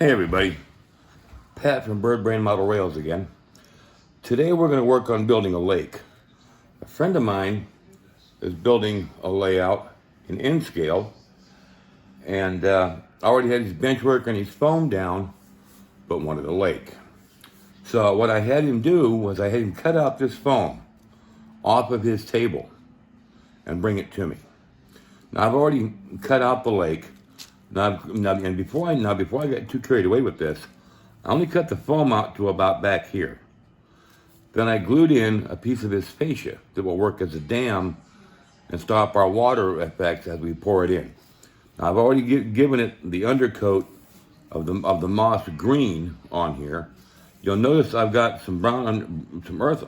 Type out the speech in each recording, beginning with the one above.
Hey everybody, Pat from Bird Brain Model Rails again. Today we're going to work on building a lake. A friend of mine is building a layout in N-scale and already had his bench work and his foam down, but wanted a lake. So what I had him do was I had him cut out this foam off of his table and bring it to me. Now I've already cut out the lake. Before I got too carried away with this, I only cut the foam out to about back here. Then I glued in a piece of his fascia that will work as a dam and stop our water effects as we pour it in. Now I've already given it the undercoat of the moss green on here. You'll notice I've got some some earth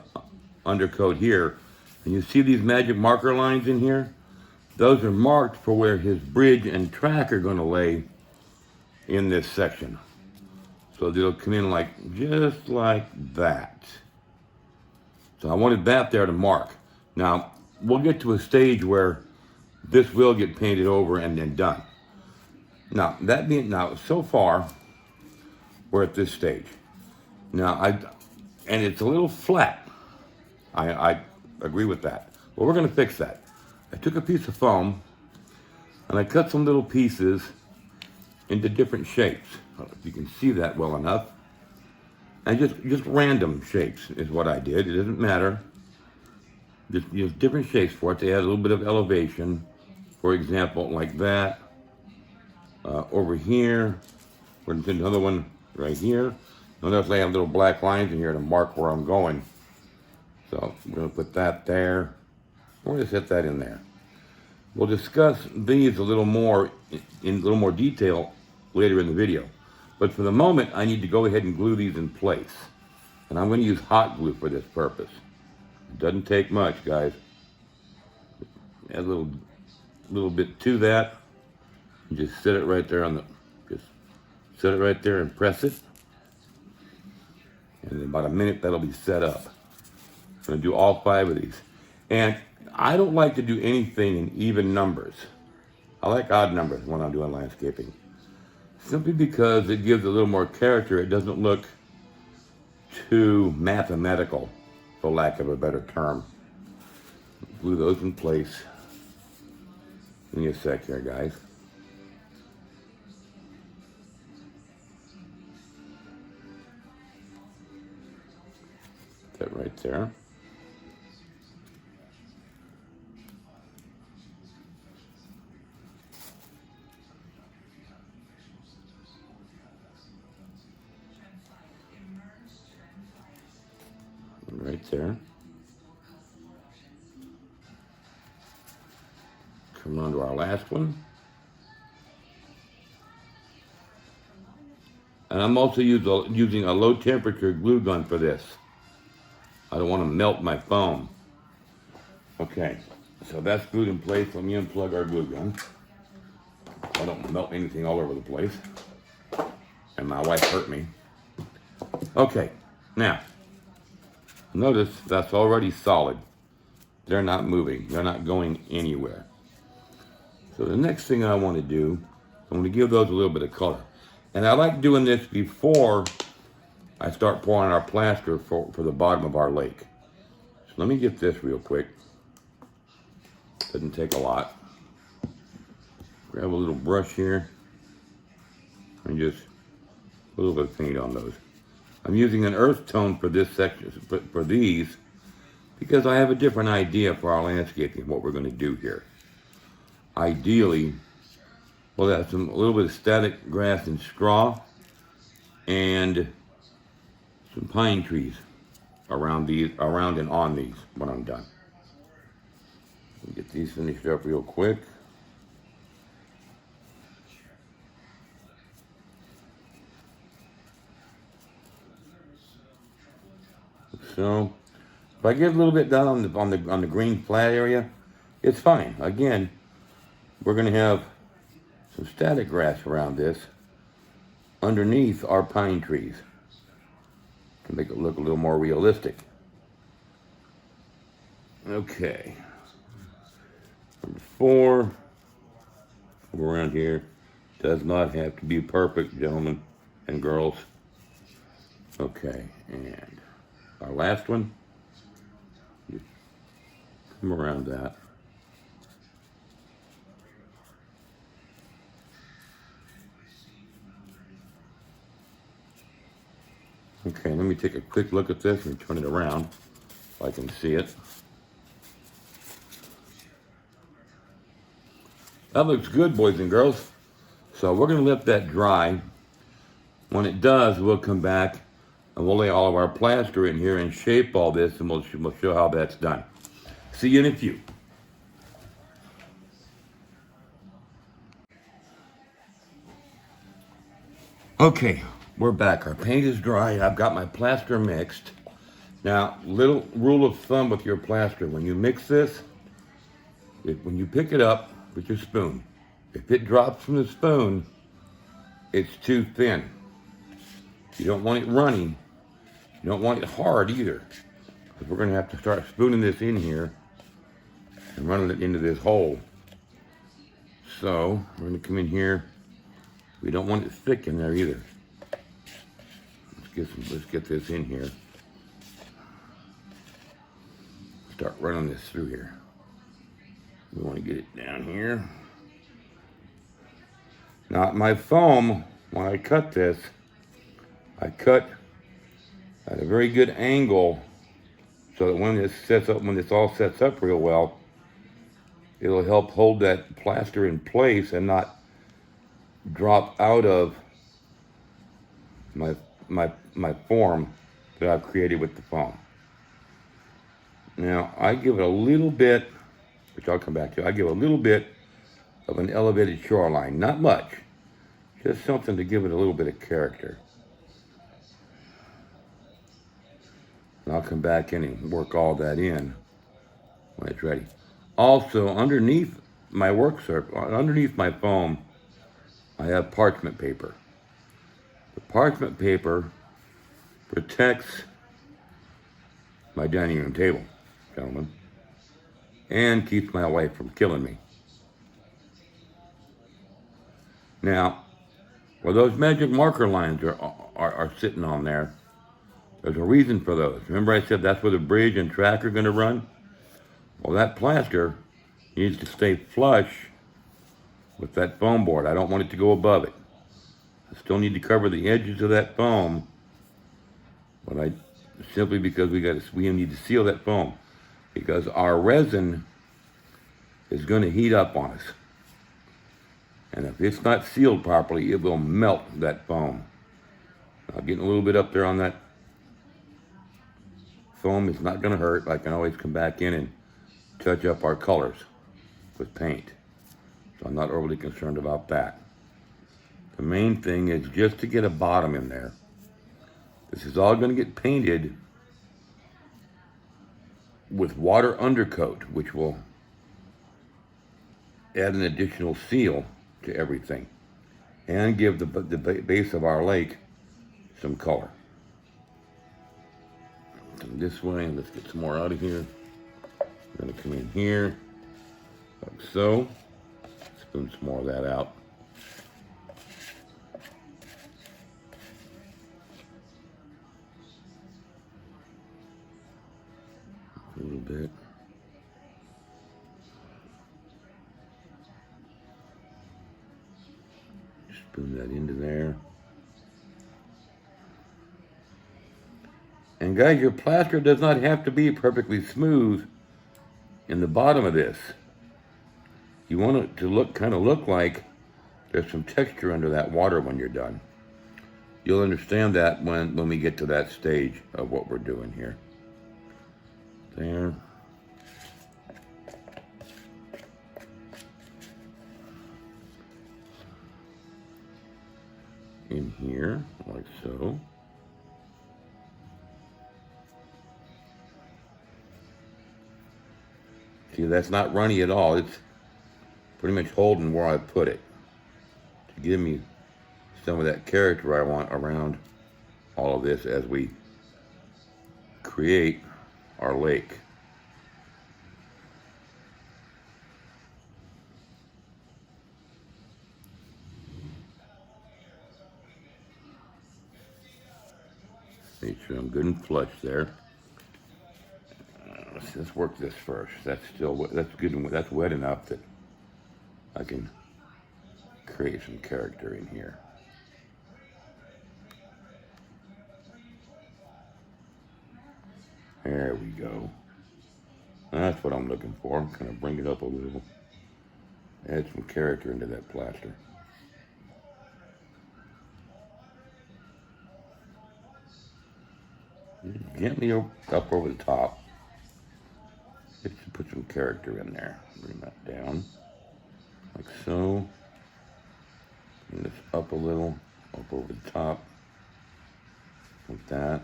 undercoat here, and you see these magic marker lines in here? Those are marked for where his bridge and track are going to lay in this section. So they'll come in just like that. So I wanted that there to mark. Now, we'll get to a stage where this will get painted over and then done. Now, so far, we're at this stage. Now, and it's a little flat. I agree with that. But we're going to fix that. I took a piece of foam and I cut some little pieces into different shapes. I don't know if you can see that well enough. And just random shapes is what I did. It doesn't matter. Just use different shapes for it to add a little bit of elevation. For example, like that. Over here. There's another one right here. Notice I have little black lines in here to mark where I'm going. So I'm going to put that there. We're going to set that in there. We'll discuss these a little more in a little more detail later in the video. But for the moment, I need to go ahead and glue these in place. And I'm going to use hot glue for this purpose. It doesn't take much, guys. Add a little bit to that. And just set it right there just set it right there and press it. And in about a minute, that'll be set up. I'm going to do all 5 of these. And I don't like to do anything in even numbers. I like odd numbers when I'm doing landscaping. Simply because it gives a little more character. It doesn't look too mathematical, for lack of a better term. Glue those in place. Give me a sec here, guys. Put that right there. Right there. Come on to our last one. And I'm also using a low temperature glue gun for this. I don't want to melt my foam. Okay, so that's glued in place. Let me unplug our glue gun. I don't melt anything all over the place. And my wife hurt me. Okay, now, notice that's already solid. They're not moving. They're not going anywhere. So the next thing I want to do, I want to give those a little bit of color. And I like doing this before I start pouring our plaster for the bottom of our lake. So let me get this real quick. Doesn't take a lot. Grab a little brush here and just put a little bit of paint on those. I'm using an earth tone for this section, for these, because I have a different idea for our landscaping, what we're going to do here. Ideally, we'll have a little bit of static grass and straw, and some pine trees around and on these when I'm done. Get these finished up real quick. So, if I get a little bit down on the green flat area, it's fine. Again, we're going to have some static grass around this underneath our pine trees to make it look a little more realistic. Okay. Number 4, around here, does not have to be perfect, gentlemen. and girls. Okay, and our last one, you come around that. Okay, let me take a quick look at this and turn it around so I can see it. That looks good, boys and girls. So we're gonna let that dry. When it does, we'll come back and we'll lay all of our plaster in here and shape all this, and we'll show how that's done. See you in a few. Okay, we're back. Our paint is dry. I've got my plaster mixed. Now, little rule of thumb with your plaster, when you mix this, when you pick it up with your spoon, if it drops from the spoon, it's too thin. You don't want it runny. You don't want it hard either, because we're going to have to start spooning this in here and running it into this hole. So we're going to come in here. We don't want it thick in there either. Let's get this in here. Start running this through here. We want to get it down here. Now my foam, when I cut this, I cut at a very good angle so that when this all sets up real well, it'll help hold that plaster in place and not drop out of my form that I've created with the foam. Now I give it a little bit, which I'll come back to. I give a little bit of an elevated shoreline, not much, just something to give it a little bit of character. And I'll come back in and work all that in when it's ready. Also, underneath my work surface, underneath my foam, I have parchment paper. The parchment paper protects my dining room table, gentlemen, and keeps my wife from killing me. Now, where those magic marker lines are sitting on there, there's a reason for those. Remember I said that's where the bridge and track are going to run? Well, that plaster needs to stay flush with that foam board. I don't want it to go above it. I still need to cover the edges of that foam, but simply because we need to seal that foam, because our resin is going to heat up on us. And if it's not sealed properly, it will melt that foam. Now, getting a little bit up there on that foam is not going to hurt. I can always come back in and touch up our colors with paint. So I'm not overly concerned about that. The main thing is just to get a bottom in there. This is all going to get painted with water undercoat, which will add an additional seal to everything and give the base of our lake some color. Come this way, and let's get some more out of here. We're going to come in here, like so. Spoon some more of that out. A little bit. Spoon that into there. And guys, your plaster does not have to be perfectly smooth in the bottom of this. You want it to kind of look like there's some texture under that water when you're done. You'll understand that when we get to that stage of what we're doing here. There. In here, like so. See, that's not runny at all. It's pretty much holding where I put it to give me some of that character I want around all of this as we create our lake. Make sure I'm good and flush there. Let's work this first. That's still wet. That's good. That's wet enough that I can create some character in here. There we go. That's what I'm looking for. I'm gonna bring it up a little. Add some character into that plaster. Gently up over the top. Just to put some character in there. Bring that down, like so. Bring this up a little, up over the top, like that.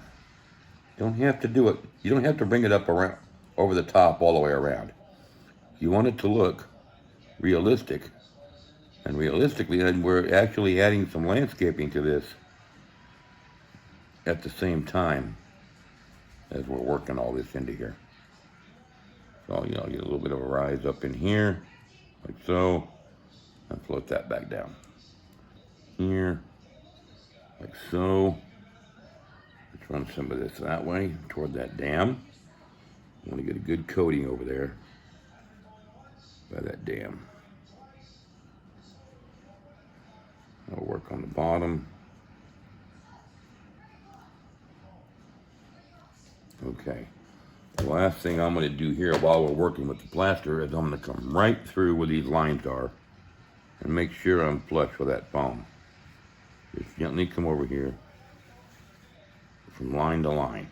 You don't have to do it. You don't have to bring it up around, over the top all the way around. You want it to look realistic, and realistically, and we're actually adding some landscaping to this at the same time as we're working all this into here. So, you know, get a little bit of a rise up in here, like so, and float that back down. Here, like so. Let's run some of this that way, toward that dam. I want to get a good coating over there by that dam. I'll work on the bottom. Okay. The last thing I'm going to do here while we're working with the plaster is I'm going to come right through where these lines are and make sure I'm flush with that foam. Just gently come over here from line to line.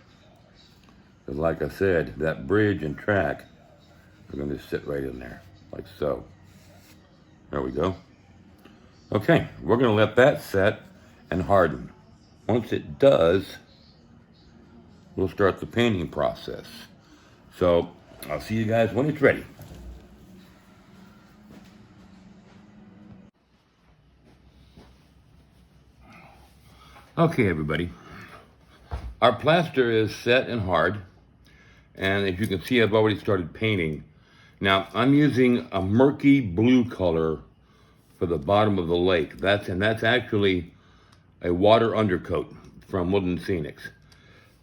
Because like I said, that bridge and track are going to sit right in there, like so. There we go. Okay, we're going to let that set and harden. Once it does, we'll start the painting process. So I'll see you guys when it's ready. Okay, everybody. Our plaster is set and hard. And as you can see, I've already started painting. Now, I'm using a murky blue color for the bottom of the lake. That's actually a water undercoat from Woodland Scenics.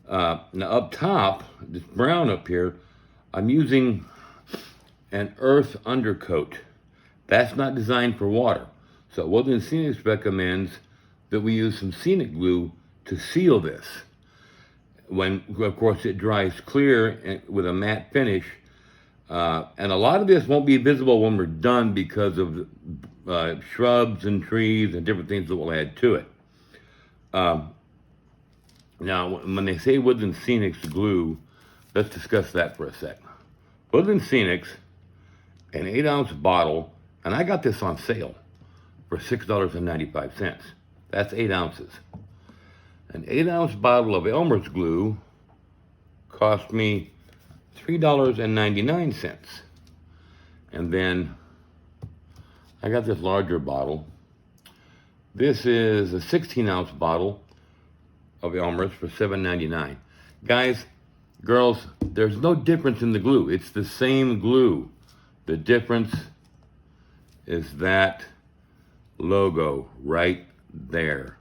Now up top, this brown up here, I'm using an earth undercoat. That's not designed for water. So Woodland Scenics recommends that we use some scenic glue to seal this. When, of course, it dries clear with a matte finish. And a lot of this won't be visible when we're done because of shrubs and trees and different things that we'll add to it. Now, when they say Woodland Scenics glue, let's discuss that for a sec. Woodland Scenics, an 8-ounce bottle, and I got this on sale for $6.95. That's 8 ounces. An 8-ounce bottle of Elmer's glue cost me $3.99. And then I got this larger bottle. This is a 16-ounce bottle of Elmer's for $7.99. Guys, girls, there's no difference in the glue. It's the same glue. The difference is that logo right there.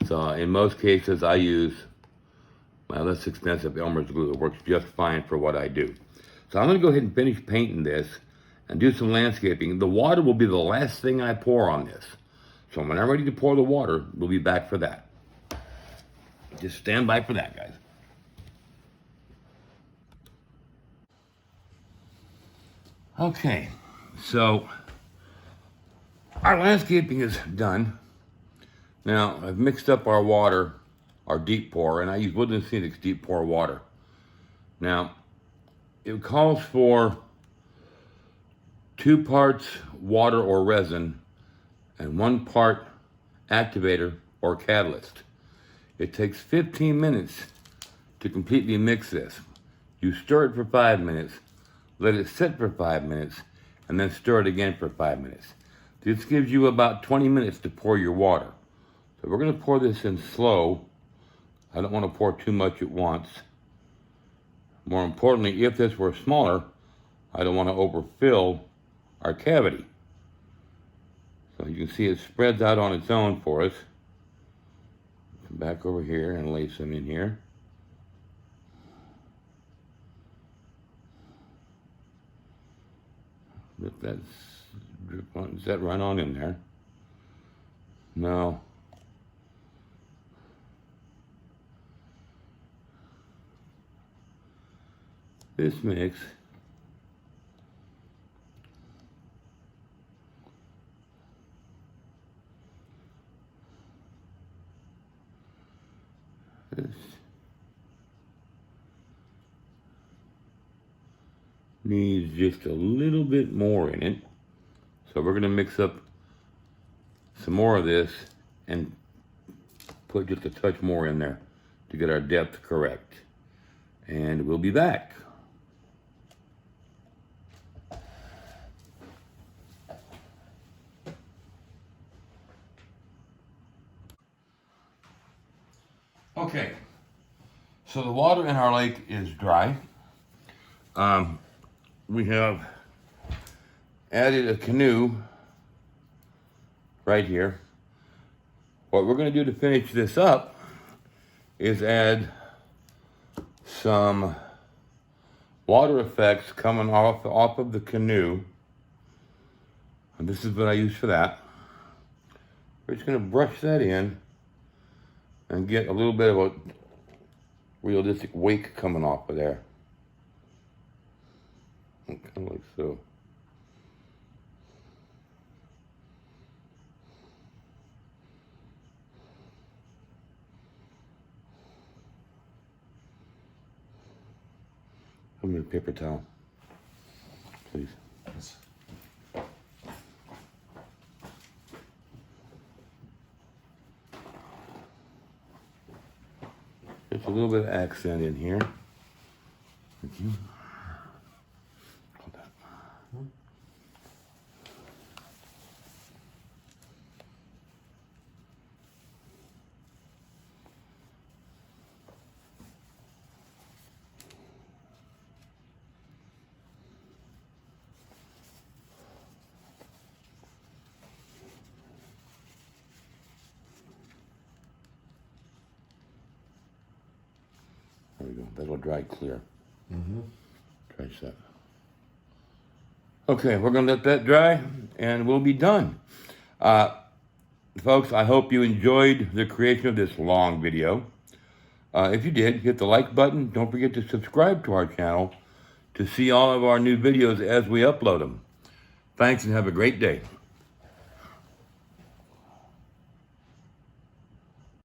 So in most cases, I use my less expensive Elmer's glue. It works just fine for what I do. So I'm going to go ahead and finish painting this and do some landscaping. The water will be the last thing I pour on this. So when I'm ready to pour the water, we'll be back for that. Just stand by for that, guys. Okay, so our landscaping is done. Now, I've mixed up our water, our deep pour, and I use Woodland Scenics deep pour water. Now, it calls for 2 parts water or resin and 1 part activator or catalyst. It takes 15 minutes to completely mix this. You stir it for 5 minutes, let it sit for 5 minutes, and then stir it again for 5 minutes. This gives you about 20 minutes to pour your water. So we're going to pour this in slow. I don't want to pour too much at once. More importantly, if this were smaller, I don't want to overfill our cavity. So you can see it spreads out on its own for us. Come back over here and lay some in here. Let that drip on. Does that run on in there? No. This mix needs just a little bit more in it. So we're gonna mix up some more of this and put just a touch more in there to get our depth correct. And we'll be back. Okay, so the water in our lake is dry. We have added a canoe right here. What we're going to do to finish this up is add some water effects coming off of the canoe. And this is what I use for that. We're just going to brush that in and get a little bit of a realistic wake coming off of there. Kind of like so. Give me a paper towel, please. Yes. Just a little bit of accent in here. Thank you. Hold that. There we go. That'll dry clear. Dry set. Okay, we're gonna let that dry and we'll be done. Folks, I hope you enjoyed the creation of this long video. If you did, hit the like button. Don't forget to subscribe to our channel to see all of our new videos as we upload them. Thanks and have a great day.